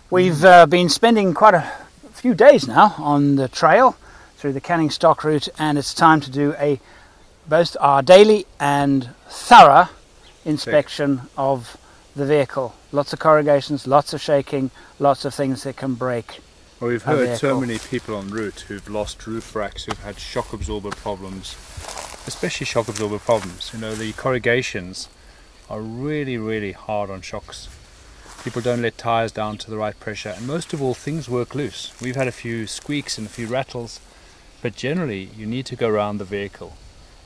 We've been spending quite a few days now on the trail through the Canning Stock route, and it's time to do both our daily and thorough inspection of the vehicle. Lots of corrugations, lots of shaking, lots of things that can break. Well, we've heard so many people en route who've lost roof racks, who've had shock absorber problems, especially shock absorber problems. You know, the corrugations are really, really hard on shocks. People don't let tyres down to the right pressure, and most of all, things work loose. We've had a few squeaks and a few rattles, but generally you need to go around the vehicle,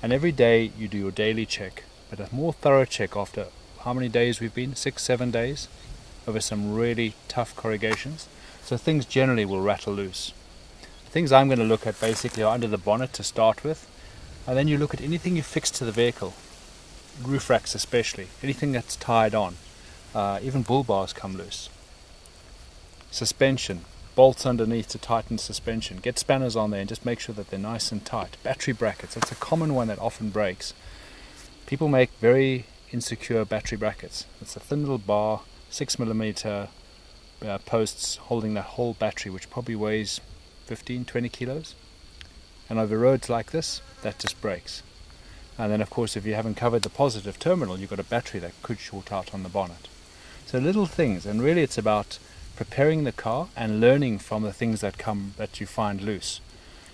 and every day you do your daily check, but a more thorough check after how many days we've been, 6-7 days, over some really tough corrugations. So things generally will rattle loose. The things I'm going to look at basically are under the bonnet to start with, and then you look at anything you fix to the vehicle, roof racks especially, anything that's tied on. Even bull bars come loose. Suspension, bolts underneath to tighten suspension. Get spanners on there and just make sure that they're nice and tight. Battery brackets, that's a common one that often breaks. People make very insecure battery brackets. It's a thin little bar, 6mm posts holding that whole battery, which probably weighs 15-20 kilos. And over roads like this, that just breaks. And then of course, if you haven't covered the positive terminal, you've got a battery that could short out on the bonnet. So little things, and really it's about preparing the car and learning from the things that you find loose.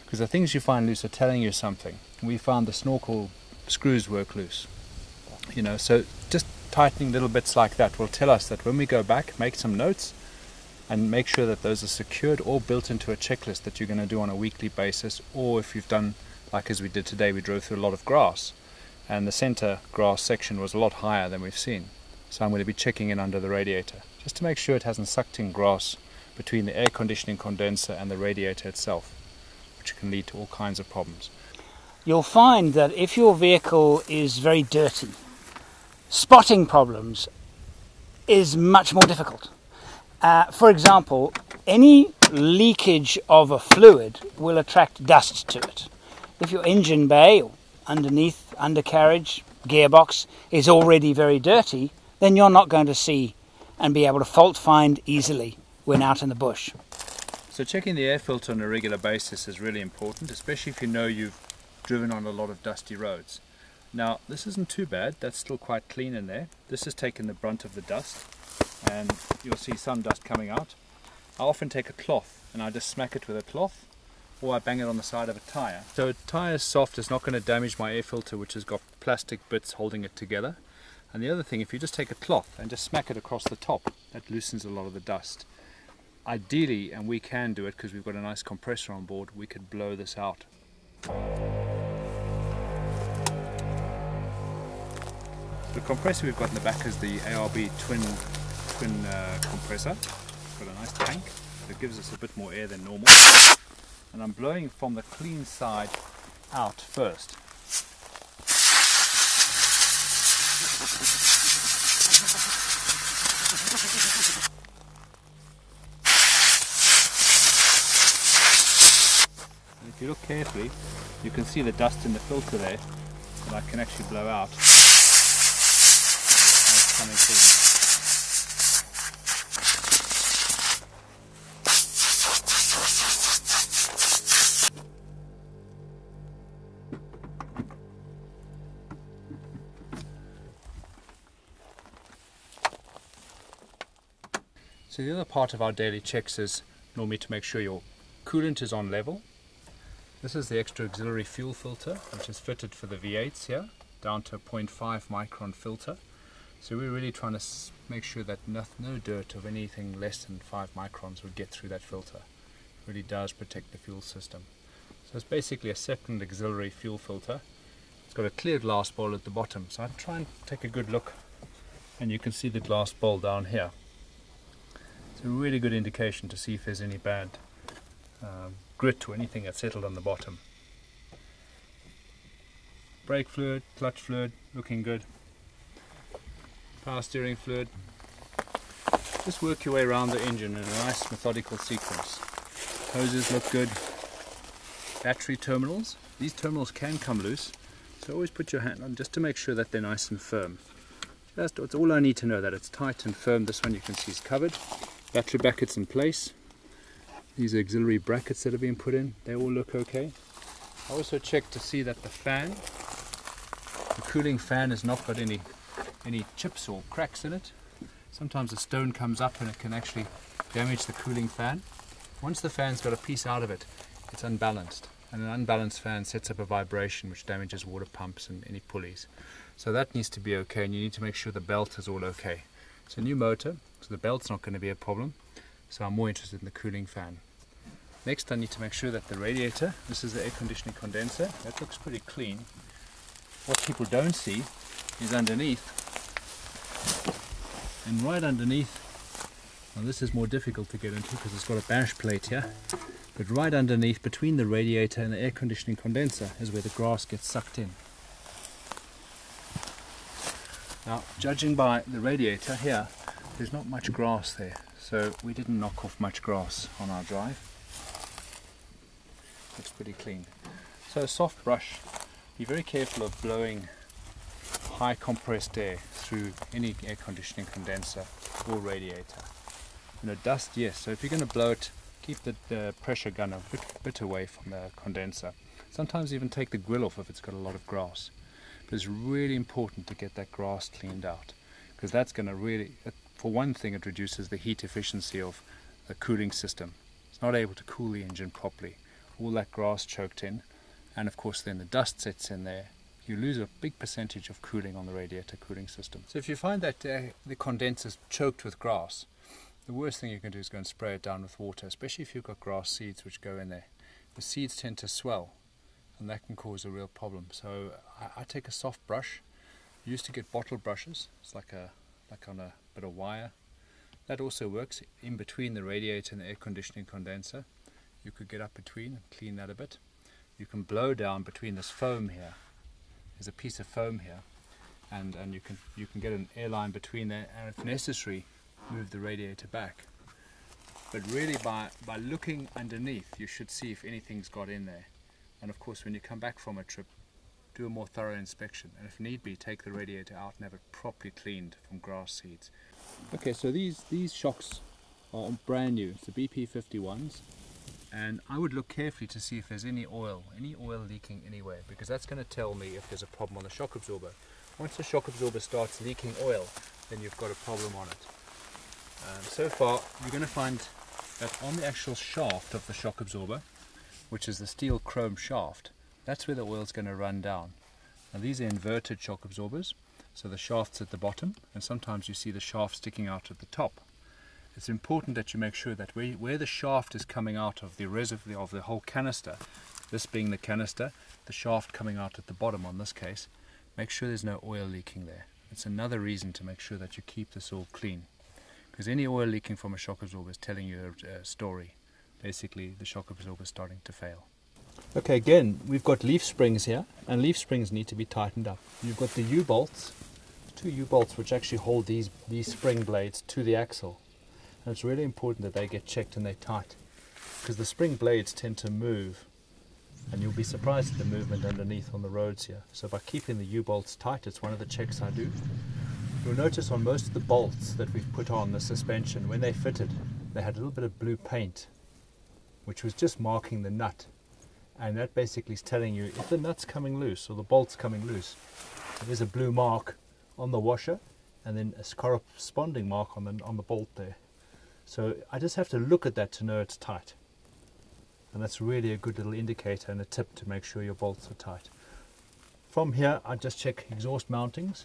Because the things you find loose are telling you something. We found the snorkel screws work loose. You know, so just tightening little bits like that will tell us that when we go back, make some notes and make sure that those are secured or built into a checklist that you're going to do on a weekly basis, or if you've done, like as we did today, we drove through a lot of grass, and the center grass section was a lot higher than we've seen. So I'm going to be checking in under the radiator, just to make sure it hasn't sucked in grass between the air conditioning condenser and the radiator itself, which can lead to all kinds of problems. You'll find that if your vehicle is very dirty, spotting problems is much more difficult. For example, any leakage of a fluid will attract dust to it. If your engine bay or underneath, undercarriage, gearbox is already very dirty, then you're not going to see and be able to fault find easily when out in the bush. So checking the air filter on a regular basis is really important, especially if you know you've driven on a lot of dusty roads. Now this isn't too bad, that's still quite clean in there. This has taken the brunt of the dust, and you'll see some dust coming out. I often take a cloth and I just smack it with a cloth, or I bang it on the side of a tyre. So a tyre is soft, it's not going to damage my air filter, which has got plastic bits holding it together. And the other thing, if you just take a cloth and just smack it across the top, that loosens a lot of the dust. Ideally, and we can do it because we've got a nice compressor on board, we could blow this out. The compressor we've got in the back is the ARB twin compressor. It's got a nice tank that gives us a bit more air than normal. And I'm blowing from the clean side out first. And if you look carefully, you can see the dust in the filter there that I can actually blow out. And it's coming clean. So the other part of our daily checks is normally to make sure your coolant is on level. This is the extra auxiliary fuel filter, which is fitted for the V8s here, down to a 0.5 micron filter. So we're really trying to make sure that no dirt of anything less than 5 microns would get through that filter. It really does protect the fuel system. So it's basically a second auxiliary fuel filter. It's got a clear glass bowl at the bottom. So I try and take a good look, and you can see the glass bowl down here. It's a really good indication to see if there's any bad grit or anything that's settled on the bottom. Brake fluid, clutch fluid, looking good. Power steering fluid. Just work your way around the engine in a nice methodical sequence. Hoses look good. Battery terminals. These terminals can come loose, so always put your hand on just to make sure that they're nice and firm. That's all I need to know, that it's tight and firm. This one you can see is covered. Battery brackets in place. These are auxiliary brackets that have been put in. They all look okay. I also checked to see that the cooling fan has not got any chips or cracks in it. Sometimes a stone comes up and it can actually damage the cooling fan. Once the fan's got a piece out of it, it's unbalanced. And an unbalanced fan sets up a vibration which damages water pumps and any pulleys. So that needs to be okay, and you need to make sure the belt is all okay. It's a new motor, so the belt's not going to be a problem. So I'm more interested in the cooling fan. Next I need to make sure that the radiator, this is the air conditioning condenser, that looks pretty clean. What people don't see is underneath, and right underneath, now this is more difficult to get into because it's got a bash plate here, but right underneath between the radiator and the air conditioning condenser is where the grass gets sucked in. Now, judging by the radiator here, there's not much grass there, so we didn't knock off much grass on our drive. Looks pretty clean. So a soft brush, be very careful of blowing high compressed air through any air conditioning condenser or radiator. Dust, yes, so if you're going to blow it, keep the pressure gun a bit away from the condenser. Sometimes even take the grill off if it's got a lot of grass. But it's really important to get that grass cleaned out, because that's going to really, for one thing, it reduces the heat efficiency of the cooling system. It's not able to cool the engine properly. All that grass choked in, and of course then the dust sets in there. You lose a big percentage of cooling on the radiator cooling system. So if you find that the condenser is choked with grass, the worst thing you can do is go and spray it down with water, especially if you've got grass seeds which go in there. The seeds tend to swell, and that can cause a real problem. So I take a soft brush. I used to get bottle brushes. It's like on a bit of wire. That also works in between the radiator and the air conditioning condenser. You could get up between and clean that a bit. You can blow down between this foam here. There's a piece of foam here, and you can get an air line between there, and if necessary, move the radiator back. But really, by looking underneath, you should see if anything's got in there. And of course, when you come back from a trip, do a more thorough inspection, and if need be, take the radiator out and have it properly cleaned from grass seeds. Okay, so these shocks are brand new. It's the BP51s, and I would look carefully to see if there's any oil leaking anywhere, because that's going to tell me if there's a problem on the shock absorber. Once the shock absorber starts leaking oil, then you've got a problem on it. So far, you're going to find that on the actual shaft of the shock absorber, which is the steel chrome shaft, that's where the oil is going to run down. Now these are inverted shock absorbers, so the shaft's at the bottom, and sometimes you see the shaft sticking out at the top. It's important that you make sure that where the shaft is coming out of the reservoir of the whole canister, this being the canister, the shaft coming out at the bottom on this case, make sure there's no oil leaking there. It's another reason to make sure that you keep this all clean, because any oil leaking from a shock absorber is telling you a story. Basically, the shock absorber is starting to fail. Okay, again, we've got leaf springs here, and leaf springs need to be tightened up. You've got the U-bolts, two U-bolts which actually hold these spring blades to the axle. And it's really important that they get checked and they're tight, because the spring blades tend to move, and you'll be surprised at the movement underneath on the roads here. So by keeping the U-bolts tight, it's one of the checks I do. You'll notice on most of the bolts that we've put on the suspension, when they fitted, they had a little bit of blue paint, which was just marking the nut. And that basically is telling you if the nut's coming loose or the bolt's coming loose, there's a blue mark on the washer and then a corresponding mark on the bolt there. So I just have to look at that to know it's tight. And that's really a good little indicator and a tip to make sure your bolts are tight. From here, I just check exhaust mountings.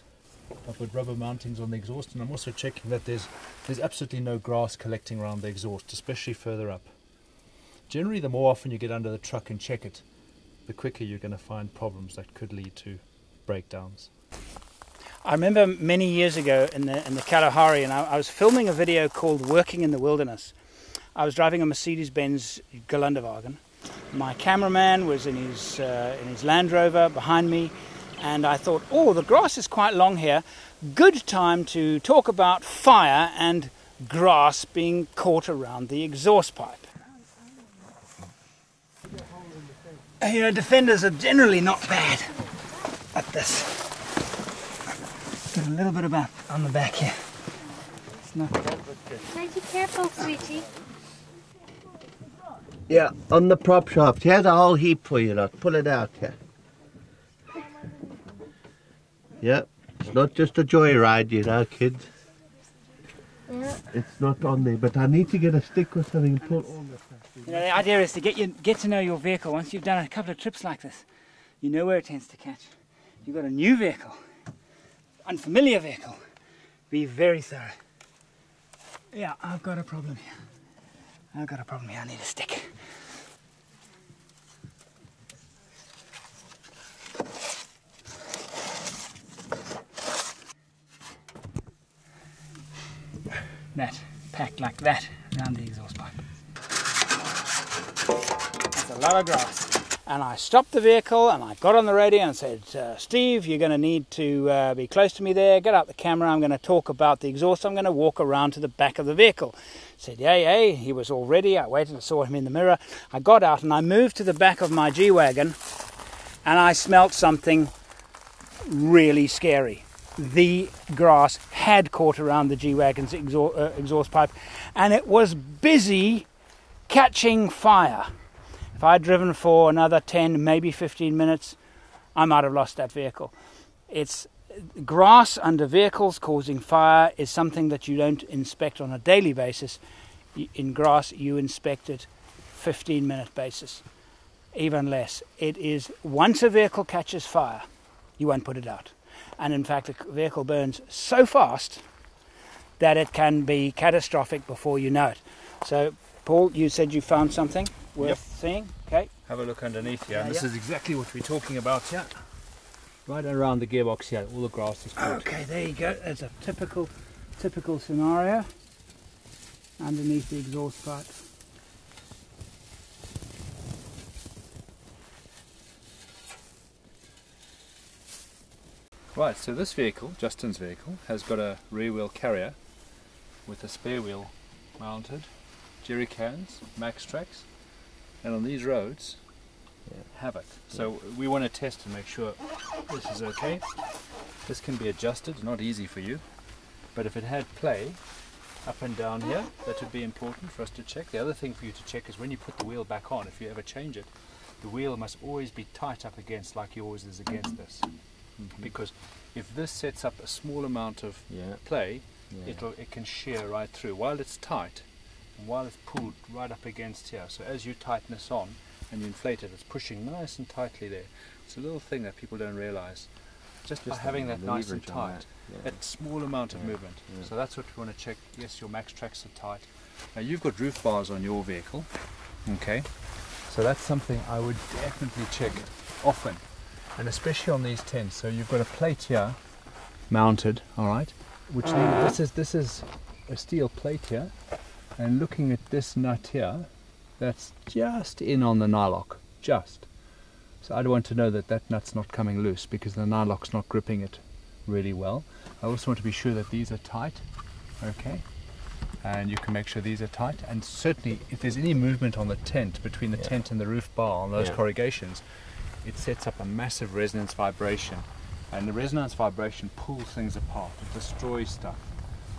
I put rubber mountings on the exhaust, and I'm also checking that there's absolutely no grass collecting around the exhaust, especially further up. Generally, the more often you get under the truck and check it, the quicker you're going to find problems that could lead to breakdowns. I remember many years ago in the Kalahari, and I was filming a video called Working in the Wilderness. I was driving a Mercedes-Benz Geländewagen. My cameraman was in his Land Rover behind me, and I thought, oh, the grass is quite long here. Good time to talk about fire and grass being caught around the exhaust pipe. You know, defenders are generally not bad at this. Got a little bit of on the back here. It's not bad, but Be careful, sweetie. Yeah, on the prop shaft. Here's a whole heap for you lot. Pull it out here. Yeah, it's not just a joyride, you know, kids. Yeah. It's not on there, but I need to get a stick or something and pull all the stuff. You know, the idea is to get to know your vehicle. Once you've done a couple of trips like this, you know where it tends to catch. If you've got a new vehicle, unfamiliar vehicle, be very thorough. Yeah, I've got a problem here. I need a stick. That packed like that around the exhaust pipe. That's a lot of grass. And I stopped the vehicle and I got on the radio and said, Steve, you're going to need to be close to me there. Get out the camera. I'm going to talk about the exhaust. I'm going to walk around to the back of the vehicle. Said, yay. He was all ready. I waited and saw him in the mirror. I got out and I moved to the back of my G-Wagon and I smelt something really scary. The grass had caught around the G-Wagon's exhaust pipe and it was busy catching fire. If I'd driven for another 10, maybe 15 minutes, I might have lost that vehicle. It's grass under vehicles causing fire is something that you don't inspect on a daily basis. In grass, you inspect it 15-minute basis, even less. It is once a vehicle catches fire, you won't put it out. And in fact, the vehicle burns so fast that it can be catastrophic before you know it. So, Paul, you said you found something worth seeing? Okay. Have a look underneath here. And this Yeah. is exactly what we're talking about here. Right around the gearbox here, all the grass is caught. Okay, there you go. That's a typical scenario underneath the exhaust pipe. Right, so this vehicle, Justin's vehicle, has got a rear wheel carrier with a spare wheel mounted, jerry cans, max tracks, and on these roads, havoc. So we want to test and make sure this is okay. This can be adjusted, not easy for you, but if it had play up and down here, that would be important for us to check. The other thing for you to check is when you put the wheel back on, if you ever change it, the wheel must always be tight up against, like yours is against this. Because if this sets up a small amount of play, it can shear right through while it's tight and while it's pulled right up against here. So as you tighten this on and you inflate it, it's pushing nice and tightly there. It's a little thing that people don't realize. Just by having that nice and tight, that small amount of movement. So that's what we want to check. Yes, your max tracks are tight. Now you've got roof bars on your vehicle, okay? So that's something I would definitely check often. And especially on these tents. So you've got a plate here mounted, all right, which this is a steel plate here, and looking at this nut here, that's just in on the nylock, just. So I'd want to know that that nut's not coming loose because the nylock's not gripping it really well. I also want to be sure that these are tight, okay, and you can make sure these are tight. And certainly if there's any movement on the tent, between the tent and the roof bar on those corrugations, it sets up a massive resonance vibration, and the resonance vibration pulls things apart. It destroys stuff.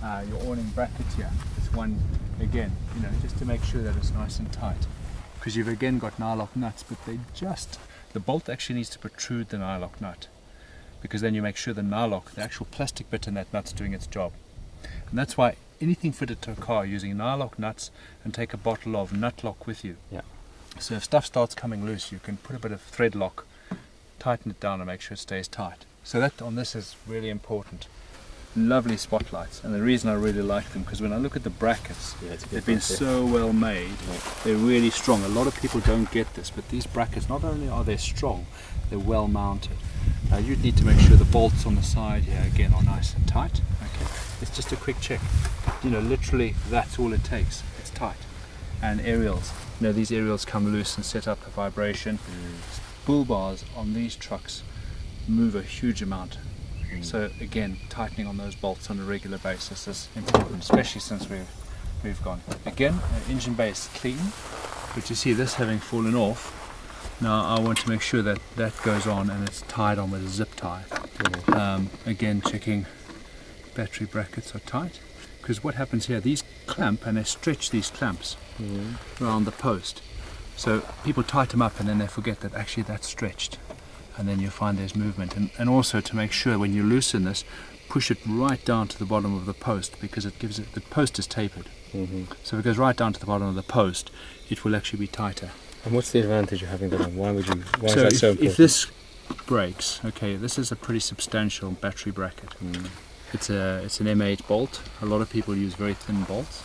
Your awning bracket here, this one again, you know, just to make sure that it's nice and tight, because you've again got nylock nuts, but the bolt actually needs to protrude the nylock nut, because then you make sure the nylock, the actual plastic bit in that nut's doing its job. And that's why anything fitted to a car, using nylock nuts, and take a bottle of nut lock with you. So if stuff starts coming loose, you can put a bit of thread lock, tighten it down and make sure it stays tight. So that on this is really important. Lovely spotlights, and the reason I really like them, because when I look at the brackets, they've been so well made, they're really strong. A lot of people don't get this, but these brackets, not only are they strong, they're well mounted. Now you'd need to make sure the bolts on the side here again are nice and tight. Okay, it's just a quick check. You know, literally that's all it takes. It's tight. And aerials. You know, these aerials come loose and set up a vibration. Bull bars on these trucks move a huge amount. So again, tightening on those bolts on a regular basis is important, especially since we've gone. Again, engine bay is clean, but you see this having fallen off. Now I want to make sure that that goes on and it's tied on with a zip tie. Again, checking battery brackets are tight. because what happens here, these clamp and they stretch these clamps around the post. So people tighten them up and then they forget that actually that's stretched, and then you find there's movement. And also to make sure when you loosen this, push it right down to the bottom of the post, because it gives it, the post is tapered. So if it goes right down to the bottom of the post, it will actually be tighter. And what's the advantage of having that on? Why is that so important? If this breaks, okay, this is a pretty substantial battery bracket. It's an M8 bolt. A lot of people use very thin bolts.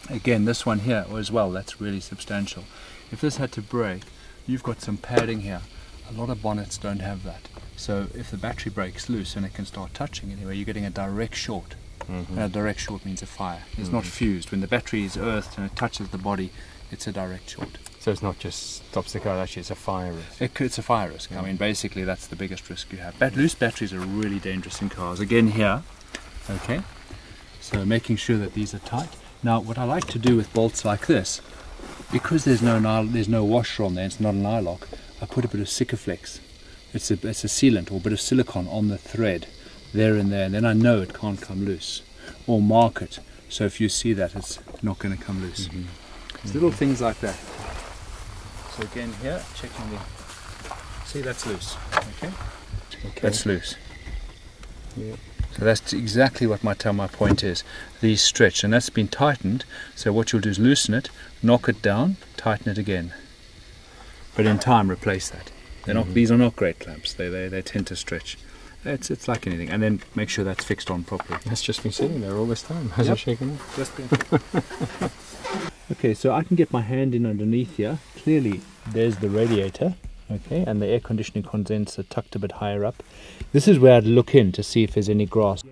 Again, this one here as well, that's really substantial. If this had to break, you've got some padding here. A lot of bonnets don't have that. So if the battery breaks loose and it can start touching anyway, you're getting a direct short. And a direct short means a fire. It's not fused. When the battery is earthed and it touches the body, it's a direct short. So it's not just stops the car, actually it's a fire risk. It's a fire risk. I mean, basically that's the biggest risk you have. Loose batteries are really dangerous in cars. Again here, okay, so making sure that these are tight. Now what I like to do with bolts like this, because there's no washer on there, it's not an eye lock, I put a bit of Sikaflex. It's a sealant or a bit of silicone on the thread, there and there, and then I know it can't come loose. Or mark it, so if you see that, it's not going to come loose. It's little things like that. So again here, checking the, see that's loose, okay? That's loose. So that's exactly what my point is. These stretch, and that's been tightened, so what you'll do is loosen it, knock it down, tighten it again. But in time replace that. They're not, these are not great clamps, they tend to stretch. It's like anything, and then make sure that's fixed on properly. That's just been sitting there all this time, hasn't shaken off? Just been. Okay, so I can get my hand in underneath here. Clearly there's the radiator, okay, and the air conditioning condenser tucked a bit higher up. This is where I'd look in to see if there's any grass.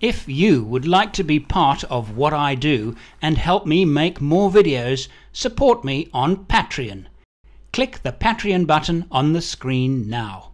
If you would like to be part of what I do and help me make more videos, support me on Patreon. Click the Patreon button on the screen now.